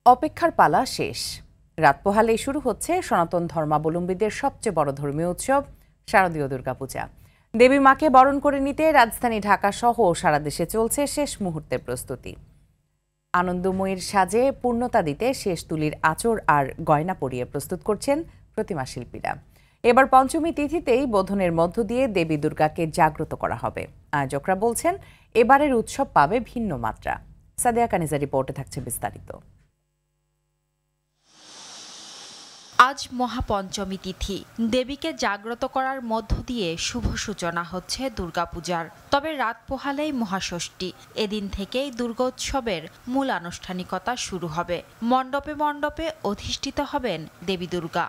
অপেক্ষার পালা শেষ। রাত পোহালেই শুরু হচ্ছে সনাতন ধর্মাবলম্বীদের সবচেয়ে বড় ধর্মীয় উৎসব শারদীয় দুর্গাপূজা। দেবী মাকে বরণ করে নিতে রাজধানী ঢাকা সহ সারা দেশে চলছে শেষ মুহূর্তের প্রস্তুতি। আনন্দময়ীর সাজে পূর্ণতা দিতে শেষ তুলির আঁচড় আর গয়না পরিয়ে প্রস্তুত করছেন প্রতিমা শিল্পীরা। এবার পঞ্চমী তিথিতেই বোধনের মধ্য দিয়ে দেবী দুর্গাকে জাগ্রত করা হবে। আয়োজকরা বলছেন এবারের উৎসব পাবে ভিন্ন মাত্রা। সাদিয়া কানিজা রিপোর্টে থাকছে বিস্তারিত। আজ মহাপঞ্চমী তিথি, দেবীকে জাগ্রত করার মধ্য দিয়ে শুভ সূচনা হচ্ছে দুর্গাপূজার। তবে রাত পোহালেই মহাষষ্ঠী, এদিন থেকেই দুর্গোৎসবের মূল আনুষ্ঠানিকতা শুরু হবে। মণ্ডপে মণ্ডপে অধিষ্ঠিত হবেন দেবী দুর্গা।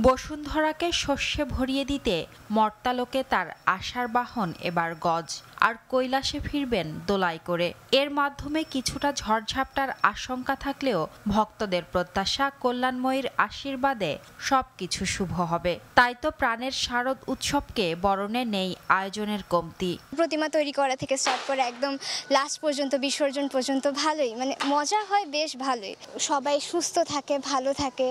বসুন্ধরাকে শস্যে ভরিয়ে দিতে মর্তালোকে তার আশার বাহন এবার গজ, আর কৈলাসে ফিরবেন দোলাই করে। এর মাধ্যমে কিছুটা ঝড়ঝাপটার আশঙ্কা থাকলেও ভক্তদের প্রত্যাশা কল্যাণময়ীর আশীর্বাদে সবকিছু শুভ হবে। তাই তো প্রাণের শারদ উৎসবকে বরণে নেই আয়োজনের কমতি। প্রতিমা তৈরি করা থেকে স্টার্ট করে একদম লাস্ট পর্যন্ত বিসর্জন পর্যন্ত ভালোই, মজা হয়, বেশ ভালোই। সবাই সুস্থ থাকে, ভালো থাকে,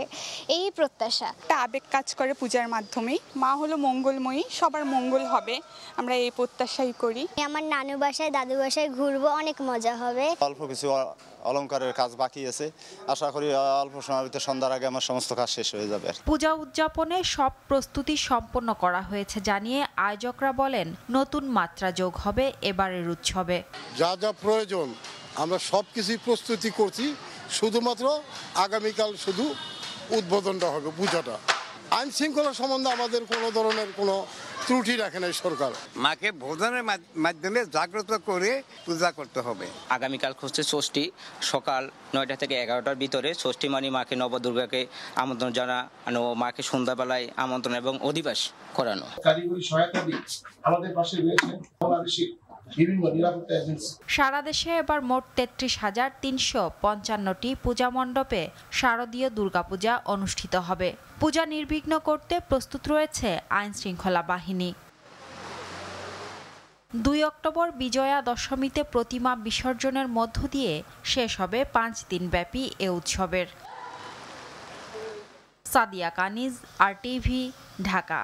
এই প্রত্যাশা। আবেগ কাজ করে পূজার মাধ্যমে। মা হলো মঙ্গলময়ী, সবার মঙ্গল হবে, আমরা এই প্রত্যাশাই করি। আমার নানু বাসায়, দাদু বাসায় ঘুরবো, অনেক মজা হবে। অল্প কিছু অলংকারের কাজ বাকি আছে, আশা করি অল্প সময়ের ভিতরে সন্ধ্যার আগে আমার সমস্ত কাজ শেষ হয়ে যাবে। পূজা উদযাপনে সব প্রস্তুতি সম্পন্ন করা হয়েছে জানিয়ে আয়োজকরা বলেন নতুন মাত্রা যোগ হবে এবারের উৎসবে। যা যা প্রয়োজন আমরা সবকিছুই প্রস্তুতি করছি, শুধুমাত্র আগামীকাল শুধু উদ্বোধনটা হবে পূজাটা। আইন শৃঙ্খলা সম্বন্ধে আমাদের কোনো ধরনের কোনো ত্রুটি রাখে নাই সরকার। মাকে ভোজনের মাধ্যমে জাগ্রত করে পূজা করতে হবে। আগামীকাল হচ্ছে ষষ্ঠী, সকাল 9টা থেকে 11টার ভিতরে ষষ্ঠী মানে মাকে নবদুর্গাকে আমন্ত্রণ জানানো, মাকে সন্ধ্যাবেলায় আমন্ত্রণ এবং অধিবাস করানো। কারিগরি সহায়তা দিচ্ছে আমাদের পাশে রয়েছে বাংলাদেশি বিভিন্ন নিরাপত্তা এজেন্সি। সারা দেশে এবার মোট 33,355টি পূজা মণ্ডপে শারদীয় দুর্গাপূজা অনুষ্ঠিত হবে। পূজা নির্বিঘ্ন করতে প্রস্তুত রয়েছে আইন শৃঙ্খলা বাহিনী। 2 অক্টোবর বিজয়া দশমীতে প্রতিমা বিসর্জনের মধ্য দিয়ে শেষ হবে 5 দিনব্যাপী এ উৎসবের। সাদিয়া কানিজ, RTV, ঢাকা।